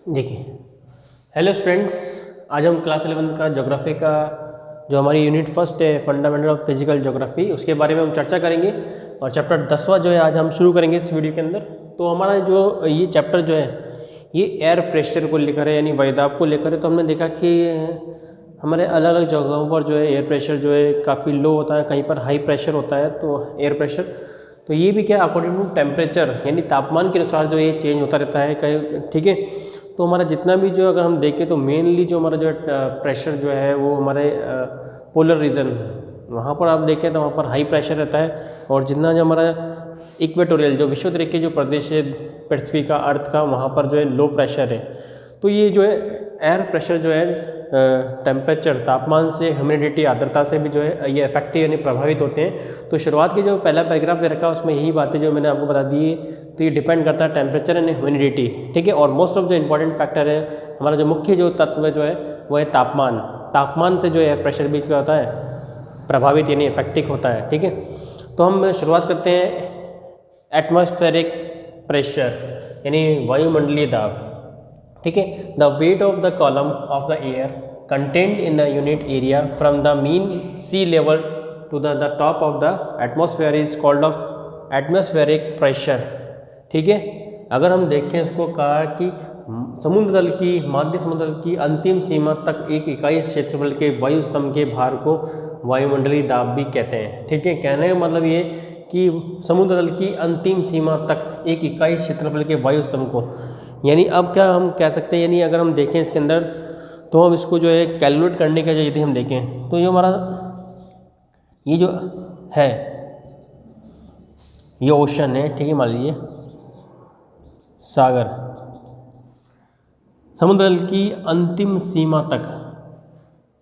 देखिए, hello students, आज हम क्लास 11 का ज्योग्राफी का जो हमारी यूनिट फर्स्ट है फंडामेंटल ऑफ फिजिकल ज्योग्राफी, उसके बारे में हम चर्चा करेंगे। और चैप्टर 10वां जो है आज हम शुरू करेंगे इस वीडियो के अंदर। तो हमारा जो ये चैप्टर जो है ये एयर प्रेशर को लेकर है, यानी वायुदाब को लेकर है। तो हमने देखा कि हमारे अलग अलग जगहों पर जो है एयर प्रेशर जो है काफ़ी लो होता है, कहीं पर हाई प्रेशर होता है। तो एयर प्रेशर तो ये भी क्या अकॉर्डिंग टू टेम्परेचर यानी तापमान के अनुसार जो ये चेंज होता रहता है कहीं, ठीक है। तो हमारा जितना भी जो अगर हम देखें तो मेनली जो हमारा जो प्रेशर जो है वो हमारे पोलर रीजन वहाँ पर आप देखें तो वहाँ पर हाई प्रेशर रहता है। और जितना जो हमारा इक्वेटोरियल जो विषुवत के जो प्रदेश है पृथ्वी का, अर्थ का, वहाँ पर जो है लो प्रेशर है। तो ये जो है एयर प्रेशर जो है टेम्परेचर तापमान से, ह्यूमिडिटी आर्द्रता से भी जो है ये इफेक्टिव यानी प्रभावित होते हैं। तो शुरुआत की जो पहला पैराग्राफ दे रखा है उसमें यही बातें जो मैंने आपको बता दी है। तो ये डिपेंड करता है टेम्परेचर एंड ह्यूमिडिटी, ठीक है। और मोस्ट ऑफ जो इंपॉर्टेंट फैक्टर है हमारा जो मुख्य जो तत्व जो है वो है तापमान। तापमान से जो एयर प्रेशर भी क्या होता है, प्रभावित यानी इफेक्टिव होता है, ठीक है। तो हम शुरुआत करते हैं एटमॉस्फेरिक प्रेशर यानी वायुमंडलीय दाब, ठीक है। The weight of the column of the air content in the unit area from the mean sea level to the top of the atmosphere is called of atmospheric pressure, ठीक है। अगर हम देखें इसको कहा कि समुद्र तल की, मध्य समुद्र तल की अंतिम सीमा तक एक इकाई क्षेत्रफल के वायु स्तंभ के भार को वायुमंडलीय दाब भी कहते हैं, ठीक है। कहने का मतलब ये कि समुद्र तल की अंतिम सीमा तक एक इकाई क्षेत्रफल के वायु स्तंभ को, यानी अब क्या हम कह सकते हैं, यानी अगर हम देखें इसके अंदर तो हम इसको जो है कैलकुलेट करने का जो यदि हम देखें तो जो हमारा ये जो है ये ओशन है, ठीक है। मान लीजिए सागर, समुद्र तल की अंतिम सीमा तक,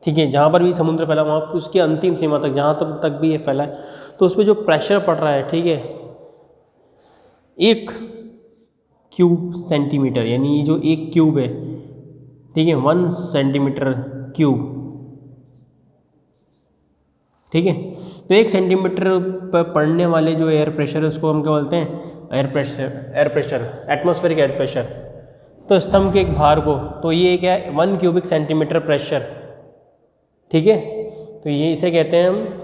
ठीक है, जहाँ पर भी समुद्र फैला वहाँ पर उसकी अंतिम सीमा तक जहाँ तक भी ये फैला है तो उस पर जो प्रेशर पड़ रहा है, ठीक है, 1 क्यूब सेंटीमीटर, यानी जो 1 क्यूब है, ठीक है, 1 सेंटीमीटर क्यूब, ठीक है। तो 1 सेंटीमीटर पर पड़ने वाले जो एयर प्रेशर है उसको हम क्या बोलते हैं, air pressure atmospheric air pressure. तो स्तंभ के एक भार को, तो ये क्या है 1 क्यूबिक सेंटीमीटर प्रेशर, ठीक है। तो ये इसे कहते हैं हम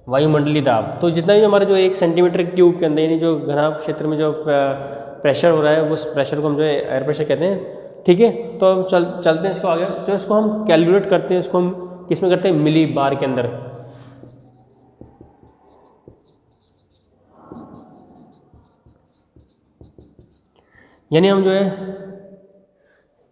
वायुमंडलीय दाब। तो जितना भी हमारा जो 1 सेंटीमीटर क्यूब के अंदर यानी जो घना क्षेत्र में जो प्रेशर हो रहा है उस प्रेशर को हम जो है एयर प्रेशर कहते हैं, ठीक है। तो अब चलते हैं इसको आगे। तो इसको हम कैलकुलेट करते हैं, इसको हम किस में करते हैं, मिली बार के अंदर। यानी हम जो है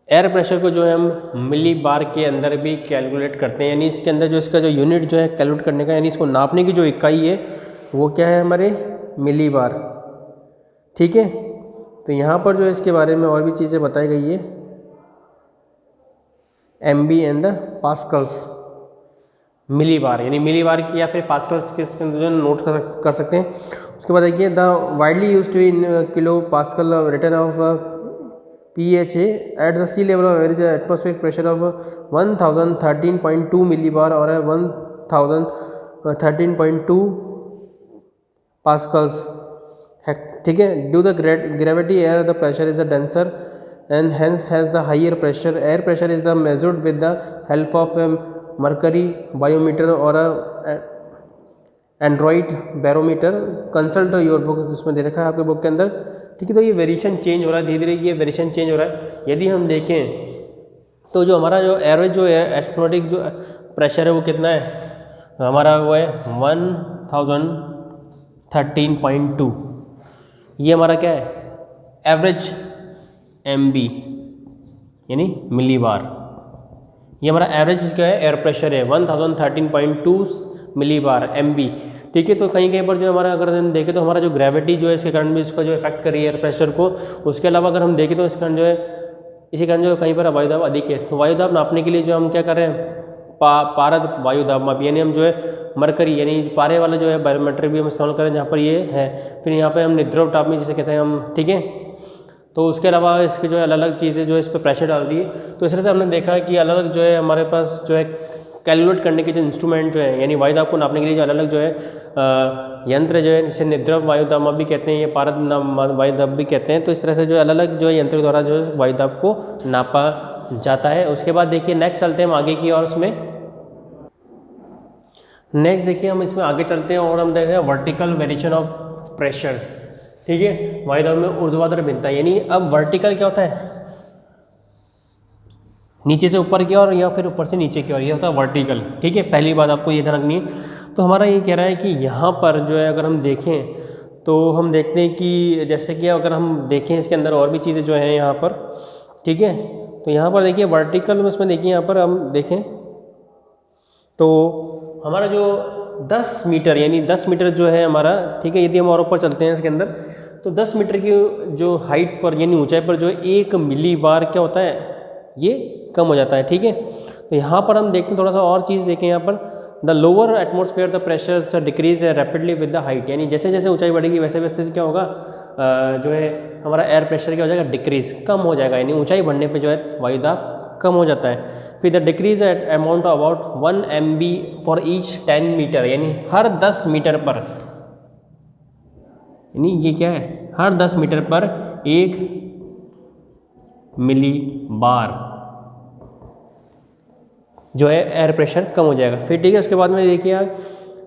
एयर प्रेशर को जो है हम मिली बार के अंदर भी कैलकुलेट करते हैं। यानी इसके अंदर जो इसका जो यूनिट जो है कैलकुलेट करने का, यानी इसको नापने की जो इकाई है वो क्या है हमारे मिली बार, ठीक है। तो यहाँ पर जो है इसके बारे में और भी चीज़ें बताई गई है, MB एंड पास्कल्स, मिली बार यानी मिली बार की या फिर पास्कल्स के इसके अंदर जो नोट कर सकते हैं। उसके बाद देखिए the widely used in kilo pascal return of PHA at the sea level of average atmospheric pressure of 1013.2 millibar or 1013.2 pascals, ठीक है। Due to the gravity air the pressure is the denser and hence has the higher pressure. Air pressure is the measured with the help of a mercury biometer or a Android barometer. Consult your book, जिसमें दे रखा है आपके book के अंदर, ठीक है। तो ये वेरिएशन चेंज हो रहा है धीरे धीरे, ये वेरिएशन चेंज हो रहा है। यदि हम देखें तो जो हमारा जो एवरेज जो है एस्ट्रोनॉटिक जो प्रेशर है वो कितना है हमारा, वो है 1013.2। ये हमारा क्या है एवरेज MB यानी मिली बार। ये हमारा एवरेज क्या है एयर प्रेशर है 1013.2 मिली बार MB, ठीक है। तो कहीं कहीं पर जो हमारा अगर हम देखें तो हमारा जो ग्रेविटी जो है इसके कारण भी इसका जो इफेक्ट कर रही है एयर प्रेशर को। उसके अलावा अगर हम देखें तो इसके कारण जो है इसी कारण जो कहीं पर वायुदाब अधिक है। तो वायुदाब नापने के लिए जो हम क्या कर रहे हैं पारद वायुदाब माप, यानी हम जो है मरकरी यानी पारे वाला जो है बैरोमीटर भी हम इस्तेमाल करें जहाँ पर ये है। फिर यहाँ पर हम निद्रव ताप में जिसे कहते हैं हम, ठीक है। तो उसके अलावा इसके जो है अलग अलग चीज़ें जो है इस पर प्रेशर डाल रही है। तो इस तरह से हमने देखा कि अलग अलग जो है हमारे पास जो है कैलकुलेट करने के जो इंस्ट्रूमेंट जो है, यानी वायु दाब को नापने के लिए जो अलग अलग जो है यंत्र जो है, जिसे निद्रव वायु दाब भी कहते हैं या पारद वायु दाब भी कहते हैं। तो इस तरह से जो अलग अलग जो यंत्र द्वारा जो है वायु दाब को नापा जाता है। उसके बाद देखिए नेक्स्ट चलते हैं हम आगे की और उसमें नेक्स्ट देखिए हम इसमें आगे चलते हैं और हम देखें वर्टिकल वेरिएशन ऑफ प्रेशर। ठीक है, वायु दाब में ऊर्ध्वाधर भिन्नता, यानी अब वर्टिकल क्या होता है, नीचे से ऊपर की ओर या फिर ऊपर से नीचे की ओर, ये होता है वर्टिकल। ठीक है, पहली बात आपको ये ध्यान रखनी है। तो हमारा ये कह रहा है कि यहाँ पर जो है अगर हम देखें तो हम देखते हैं कि जैसे कि अगर हम देखें इसके अंदर और भी चीज़ें जो हैं यहाँ पर, ठीक है, तो यहाँ पर देखिए वर्टिकल में इसमें देखिए यहाँ पर हम देखें तो हमारा जो 10 मीटर यानी 10 मीटर जो है हमारा, ठीक है, यदि हम और ऊपर चलते हैं इसके अंदर तो 10 मीटर की जो हाइट पर यानी ऊंचाई पर जो 1 मिली बार क्या होता है, ये कम हो जाता है। ठीक है, तो यहाँ पर हम देखते हैं थोड़ा सा और चीज़ देखें यहाँ पर, the lower atmosphere the pressure decrease rapidly with the height, यानी जैसे जैसे ऊंचाई बढ़ेगी वैसे वैसे क्या होगा, जो है हमारा एयर प्रेशर क्या हो जाएगा, डिक्रीज, कम हो जाएगा, यानी ऊंचाई बढ़ने पे जो है वायु दाब कम हो जाता है। फिर the decrease at amount about 1 MB for each 10 metre, यानी हर 10 मीटर पर, यानी ये क्या है, हर 10 मीटर पर 1 मिली बार जो है एयर प्रेशर कम हो जाएगा। फिर ठीक है, उसके बाद में देखिए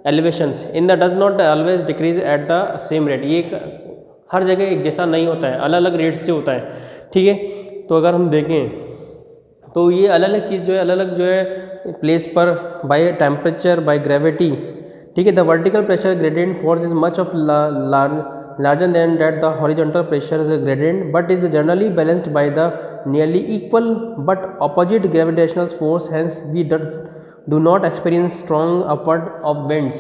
elevations in the does not always decrease at the same rate, ये हर जगह एक जैसा नहीं होता है, अलग अलग रेट से होता है। ठीक है, तो अगर हम देखें तो ये अलग अलग चीज़ जो है अलग अलग जो है प्लेस पर बाय टेम्परेचर बाय ग्रेविटी। ठीक है, the vertical pressure gradient force is much of larger than that the horizontal pressure is a gradient but is generally balanced by the nearly equal but opposite gravitational force, hence we do not experience strong upward of winds।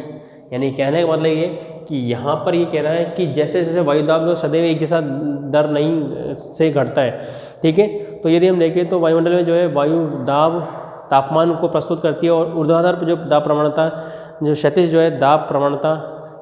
यानी कहने का मतलब ये कि यहाँ पर ये कह रहा है कि जैसे जैसे वायुदाब जो सदैव एक जैसा दर नहीं से घटता है। ठीक है, तो यदि हम देखें तो वायुमंडल में जो है वायु दाब तापमान को प्रस्तुत करती है और ऊर्ध्वाधर पर जो दाब प्रवणता, जो क्षैतिज जो है दाब प्रवणता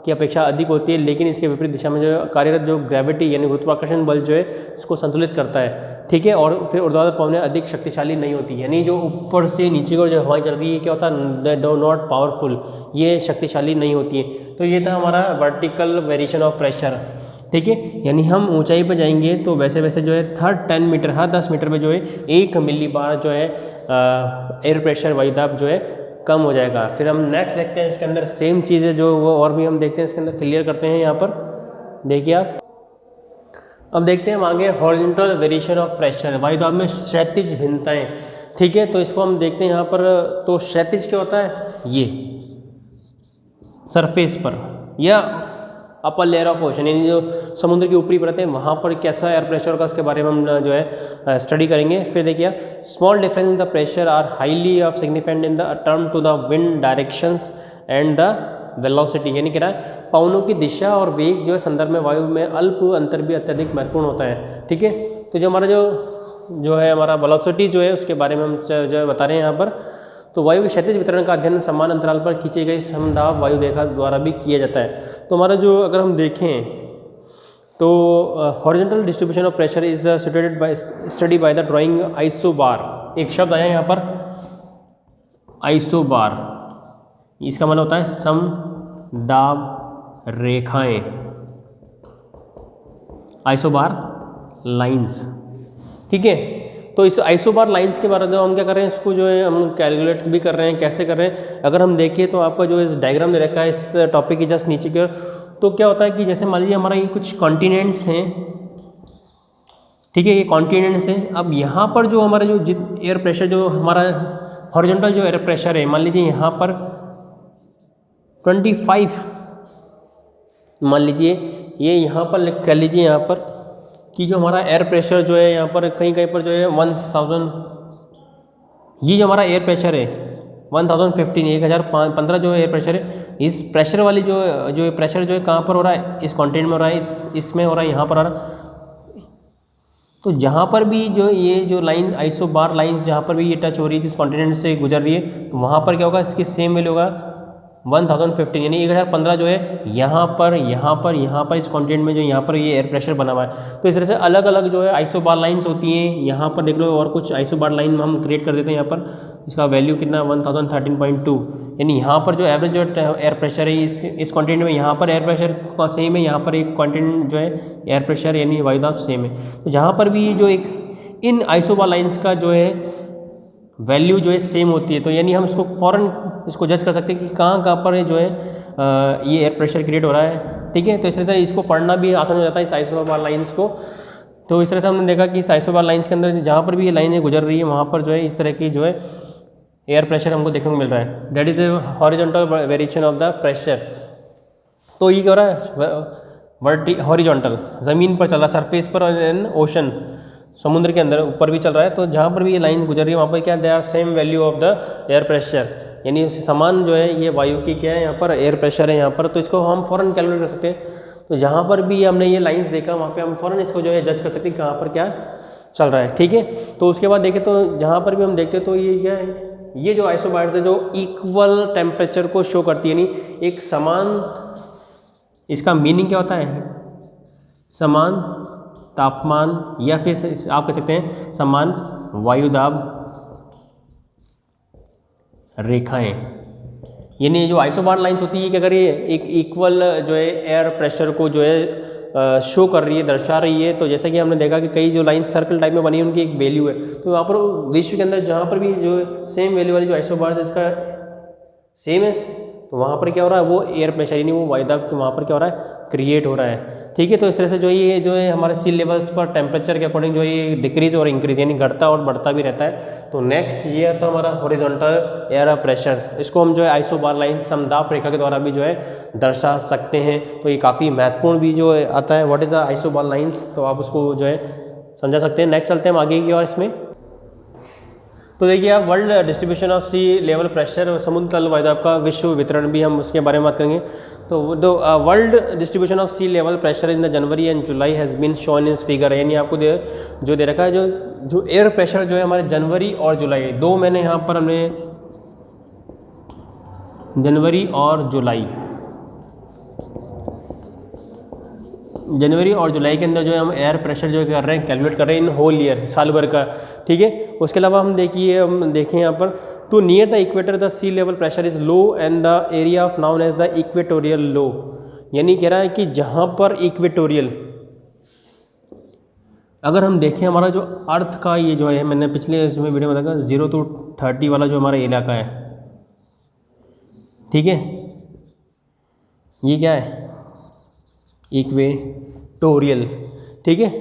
की अपेक्षा अधिक होती है, लेकिन इसके विपरीत दिशा में जो कार्यरत जो ग्रेविटी यानी गुरुत्वाकर्षण बल जो है इसको संतुलित करता है। ठीक है, और फिर ऊर्ध्वाधर पवनें अधिक शक्तिशाली नहीं होती, यानी जो ऊपर से नीचे को जो हवाएं चल रही है क्या होता है, दे डो नॉट पावरफुल, ये शक्तिशाली नहीं होती है। तो ये था हमारा वर्टिकल वेरिएशन ऑफ प्रेशर। ठीक है, यानी हम ऊंचाई पर जाएंगे तो वैसे वैसे जो है हर 10 मीटर हर 10 मीटर में जो है 1 मिली बार जो है एयर प्रेशर वायुदाब जो है कम हो जाएगा। फिर हम नेक्स्ट देखते हैं इसके अंदर सेम चीज़ें जो वो और भी हम देखते हैं इसके अंदर क्लियर करते हैं। यहाँ पर देखिए आप, अब देखते हैं हम आगे हॉरिजॉन्टल वेरिएशन ऑफ प्रेशर, वायुदाब में क्षैतिज भिन्नताएं। ठीक है, तो इसको हम देखते हैं यहाँ पर, तो क्षैतिज क्या होता है, ये सरफेस पर या अपर लेयर ऑफ ओशन यानी जो समुद्र की ऊपरी परत है वहाँ पर कैसा एयर प्रेशर होगा उसके बारे में हम जो है स्टडी करेंगे। फिर देखिए small difference in the pressure are highly of significant in the term to the wind directions and the velocity, यानी कह रहा है पवनों की दिशा और वेग जो है संदर्भ में वायु में अल्प अंतर भी अत्यधिक महत्वपूर्ण होता है। ठीक है, तो जो हमारा जो है हमारा वेलोसिटी जो है उसके बारे में हम जो है बता रहे हैं यहाँ पर। तो वायु के क्षैतिज वितरण का अध्ययन समान अंतराल पर खींची गई समदाब वायु रेखा द्वारा भी किया जाता है। तो हमारा जो अगर हम देखें तो horizontal distribution of pressure is situated bye study by the drawing isobar. एक शब्द आया यहाँ पर आइसोबार, इसका मतलब होता है समदाब रेखाएं, आइसोबार लाइंस। ठीक है, तो इस आइसोबार लाइंस के बारे में हम क्या कर रहे हैं, इसको जो है हम कैलकुलेट भी कर रहे हैं, कैसे कर रहे हैं। अगर हम देखें तो आपका जो इस डायग्राम दे रखा है इस टॉपिक की जस्ट नीचे की ओर, तो क्या होता है कि जैसे मान लीजिए हमारा ये कुछ कॉन्टिनेंट्स हैं। ठीक है, ये कॉन्टिनेंट्स हैं। अब यहाँ पर जो हमारा जो एयर प्रेशर जो हमारा हॉरिजॉन्टल जो एयर प्रेशर है, मान लीजिए यहाँ पर 25, मान लीजिए ये यहाँ पर कर लीजिए यहाँ पर कि जो हमारा एयर प्रेशर जो है यहाँ पर कहीं कहीं पर जो है 1000, ये जो हमारा एयर प्रेशर है 1015 जो एयर प्रेशर है, इस प्रेशर वाली जो प्रेशर जो है कहाँ पर हो रहा है, इस कॉन्टिनेंट में हो रहा है, इसमें हो रहा है, यहाँ पर हो रहा है। तो जहाँ पर भी जो ये जो लाइन आइसोबार लाइन जहाँ पर भी ये टच हो रही है जिस कॉन्टिनेंट से गुजर रही है, तो वहाँ पर क्या होगा, इसकी सेम वैल्यू होगा 1015 यानी 1015 जो है यहाँ पर इस कॉन्टिनेंट में जो यहाँ पर ये एयर प्रेशर बना हुआ है। तो इस तरह से अलग अलग जो है आइसोबार लाइंस होती हैं। यहाँ पर देख लो और कुछ आइसोबार लाइन हम क्रिएट कर देते हैं। यहाँ पर इसका वैल्यू कितना 1013.2 यानी यहाँ पर जो एवरेज जो एयर प्रेशर है इस कॉन्टिनेंट में, यहाँ पर एयर प्रेशर का सेम है, यहाँ पर एक कॉन्टिनेंट जो है एयर प्रेशर यानी वायुदाब सेम है। तो जहाँ पर भी जो एक इन आइसोबार लाइंस का जो है वैल्यू जो है सेम होती है, तो यानी हम इसको फ़ौरन इसको जज कर सकते हैं कि कहाँ पर जो है ये एयर प्रेशर क्रिएट हो रहा है। ठीक है, तो इस तरह से इसको पढ़ना भी आसान हो जाता है इस आइसोबार लाइंस को। तो इस तरह से हमने देखा कि इस आइसोबार लाइंस के अंदर जहाँ पर भी ये लाइनें गुजर रही है वहाँ पर जो है इस तरह की जो है एयर प्रेशर हमको देखने को मिल रहा है। That is a horizontal variation of the pressure. तो ये क्या हो रहा है हॉरिजॉन्टल, ज़मीन पर चल रहा है, सरफेस पर, एंड ओशन समुद्र के अंदर ऊपर भी चल रहा है। तो जहाँ पर भी ये लाइन गुजर रही है वहाँ पर क्या they are same value of the air pressure, यानी समान जो है ये वायु की क्या है यहाँ पर एयर प्रेशर है यहाँ पर। तो इसको हम फ़ौरन कैलकुलेट कर सकते हैं। तो जहाँ पर भी हमने ये लाइंस देखा वहाँ पे हम फ़ौरन इसको जो है जज कर सकते हैं कहाँ पर क्या चल रहा है। ठीक है, तो उसके बाद देखें तो जहाँ पर भी हम देखते हैं तो ये क्या है, ये जो आइसोबार्स है जो इक्वल टेम्परेचर को शो करती है, यानी एक समान, इसका मीनिंग क्या होता है, समान तापमान या फिर आप कह सकते हैं समान वायुदाब रेखाएं। यानी जो आइसोबार लाइंस होती है कि अगर ये एक इक्वल जो है एयर प्रेशर को जो है शो कर रही है, दर्शा रही है, तो जैसा कि हमने देखा कि कई जो लाइन सर्कल टाइप में बनी है उनकी एक वैल्यू है। तो वहाँ पर विश्व के अंदर जहाँ पर भी जो सेम वैल्यू वाली जो आइसोबार इसका सेम है, तो वहाँ पर क्या हो रहा है, वो एयर प्रेशर यानी वो वायुदाब वहाँ पर क्या हो रहा है, क्रिएट हो रहा है। ठीक है, तो इस तरह से जो है हमारे सी लेवल्स पर टेम्परेचर के अकॉर्डिंग जो ये डिक्रीज और इंक्रीज यानी घटता और बढ़ता भी रहता है। तो नेक्स्ट ये आता है हमारा हॉरिजॉन्टल एयर प्रेशर। इसको हम जो है आइसोबार लाइन समदाब रेखा के द्वारा भी जो है दर्शा सकते हैं। तो ये काफ़ी महत्वपूर्ण भी जो है आता है, what is the isobar lines, तो आप उसको जो है समझा सकते हैं। नेक्स्ट चलते हैं हम आगे की और इसमें तो देखिए आप world distribution of sea level pressure, समुद्र तल वायुदाब का विश्व वितरण भी हम उसके बारे में बात करेंगे। तो world distribution of sea level pressure in the January and July has been shown in figure, यानी आपको जो दे रखा है जो एयर प्रेशर जो है हमारे जनवरी और जुलाई, दो महीने यहाँ पर हमने जनवरी और जुलाई के अंदर जो है हम एयर प्रेशर जो कर रहे हैं कैलकुलेट कर रहे हैं इन होल ईयर, साल भर का। ठीक है, उसके अलावा हम देखें यहाँ पर तो near the equator the sea level pressure is low and the area of known as the equatorial low, यानी कह रहा है कि जहाँ पर इक्वेटोरियल, अगर हम देखें हमारा जो अर्थ का ये जो है, मैंने पिछले इसमें वीडियो में बताया 0 to 30 वाला जो हमारा इलाका है, ठीक है, ये क्या है, इक्वेटोरियल, ठीक है,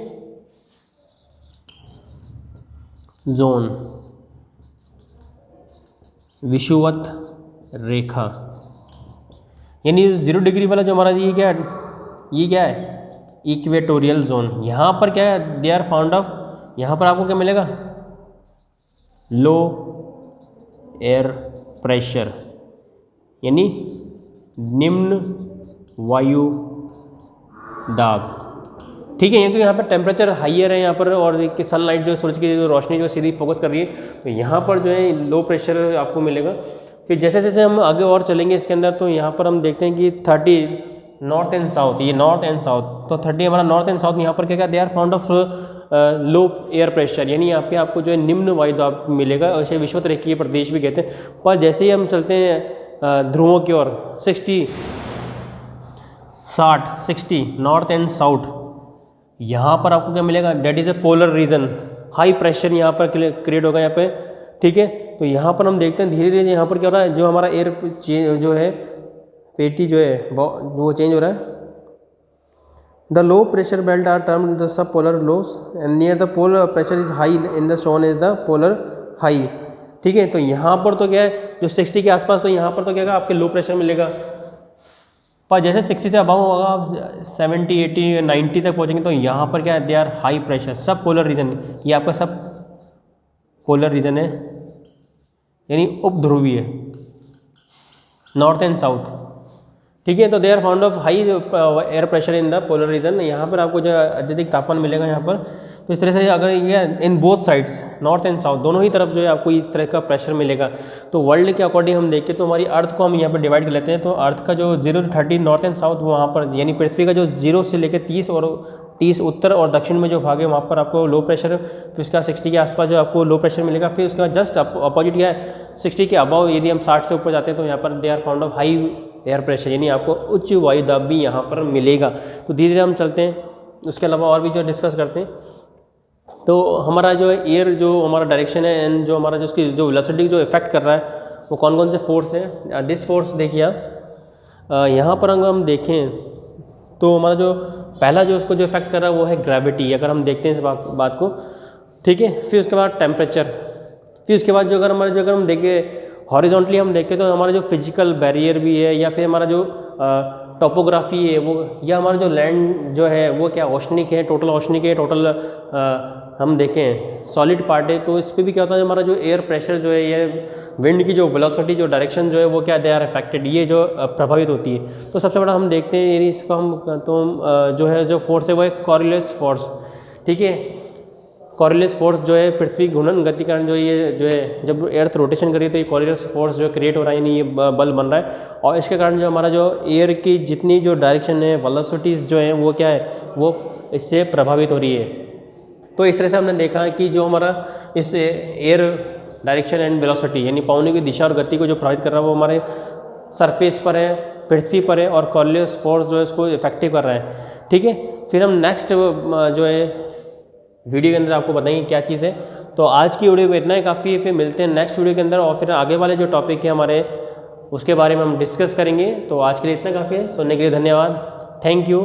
जोन, विषुवत रेखा, यानी 0 डिग्री वाला जो हमारा ये क्या है इक्वेटोरियल जोन। यहाँ पर क्या है, दे आर फाउंड ऑफ, यहाँ पर आपको क्या मिलेगा, लो एयर प्रेशर, यानी निम्न वायु दाब। ठीक है, क्योंकि यहाँ पर टेम्परेचर हाइयर है यहाँ पर, और सनलाइट जो सूरज की जो रोशनी जो सीधी फोकस कर रही है, तो यहाँ पर जो है लो प्रेशर आपको मिलेगा। फिर जैसे जैसे हम आगे और चलेंगे इसके अंदर, तो यहाँ पर हम देखते हैं कि 30 नॉर्थ एंड साउथ, ये नॉर्थ एंड साउथ, तो 30 हमारा नॉर्थ एंड साउथ, यहाँ पर क्या they are found of low air pressure, यानी यहाँ पे आपको जो है निम्न वायु दाब मिलेगा, और इसे विषुवत रेखीय प्रदेश भी कहते हैं। पर जैसे ही हम चलते हैं ध्रुवों की ओर 60 नॉर्थ एंड साउथ, यहाँ पर आपको क्या मिलेगा, that is a polar region, high pressure यहाँ पर क्रिएट होगा यहाँ पे। ठीक है, तो यहाँ पर हम देखते हैं धीरे धीरे यहाँ पर क्या हो रहा है, जो हमारा एयर जो है पेटी जो है वो चेंज हो रहा है। The low pressure belt are termed the sub polar lows and near the polar pressure is high in the shown is the polar high. ठीक है, तो यहाँ पर तो क्या है, जो 60 के आसपास, तो यहाँ पर तो क्या है आपके लो प्रेशर मिलेगा। पर जैसे 60 से अबाव होगा, आप 70, 80, 90 तक पहुँचेंगे, तो यहाँ पर क्या है, दे आर हाई प्रेशर, सब पोलर रीजन, ये आपका सब पोलर रीजन है, यानी उपध्रुवीय, नॉर्थ एंड साउथ। ठीक है। तो they are found of high air pressure in the polar region. यहाँ पर आपको जो अत्यधिक तापमान मिलेगा यहाँ पर। तो इस तरह से अगर ये in both sides north and south दोनों ही तरफ जो है आपको इस तरह का प्रेशर मिलेगा। तो वर्ल्ड के अकॉर्डिंग हम देखें तो हमारी अर्थ को हम यहाँ पर डिवाइड कर लेते हैं। तो अर्थ का जो 0 to 30 नॉर्थ एंड साउथ वहाँ पर, यानी पृथ्वी का जो 0 से लेकर 30 उत्तर और दक्षिण में जो भाग है वहाँ पर आपको लो प्रेशर, फिर उसका 60 के आसपास जो आपको लो प्रेशर मिलेगा। फिर उसका जस्ट अपोजिट क्या है, 60 के अबाव यदि हम 60 से ऊपर जाते हैं तो यहाँ पर they are found of high air pressure, यानी आपको उच्च वायु दाब भी यहाँ पर मिलेगा। तो धीरे धीरे हम चलते हैं, उसके अलावा और भी जो डिस्कस करते हैं। तो हमारा जो है एयर जो हमारा डायरेक्शन है एंड जो हमारा जो उसकी जो वेलोसिटी जो इफेक्ट कर रहा है वो कौन कौन से फोर्स है। दिस फोर्स देखिए आप यहाँ पर अगर हम देखें तो हमारा जो पहला जो उसको जो इफेक्ट कर रहा है वो है ग्रेविटी, अगर हम देखते हैं इस बात को, ठीक है। फिर उसके बाद टेम्परेचर, फिर उसके बाद जो अगर हम देखें हॉरिजॉन्टली हम देखें तो हमारा जो फिजिकल बैरियर भी है, या फिर हमारा जो टोपोग्राफी है वो, या हमारा जो लैंड जो है वो क्या ओशनिक है, टोटल ओशनिक है, टोटल हम देखें सॉलिड पार्ट है। तो इस पर भी क्या होता है, हमारा जो एयर प्रेशर जो है, ये विंड की जो वेलोसिटी जो डायरेक्शन जो है वो क्या दे आर अफेक्टेड, ये जो प्रभावित होती है। तो सबसे बड़ा हम देखते हैं यानी इसको हम तो जो है जो फोर्स है वो है कॉरियोलिस फोर्स, ठीक है। कॉरियोलिस फोर्स जो है पृथ्वी घूर्णन गति कारण जो ये जो है जब अर्थ रोटेशन करी तो ये कॉरियोलिस फोर्स जो क्रिएट हो रहा है, यानी ये बल बन रहा है। और इसके कारण जो हमारा जो एयर की जितनी जो डायरेक्शन है, वेलोसिटीज़ जो हैं वो क्या है, वो इससे प्रभावित हो रही है। तो इस तरह से हमने देखा कि जो हमारा इस एयर डायरेक्शन एंड वेलोसिटी यानी पौने की दिशा और गति को जो प्रभावित कर रहा है वो हमारे सरफेस पर है, पृथ्वी पर है, और कॉरियोलिस फोर्स जो है इसको इफेक्टिव कर रहा है, ठीक है। फिर हम नेक्स्ट जो है वीडियो के अंदर आपको बताएंगे क्या चीज़ है। तो आज की वीडियो में इतना ही काफ़ी है, फिर मिलते हैं नेक्स्ट वीडियो के अंदर और फिर आगे वाले जो टॉपिक है हमारे उसके बारे में हम डिस्कस करेंगे। तो आज के लिए इतना काफ़ी है, सुनने के लिए धन्यवाद, थैंक यू।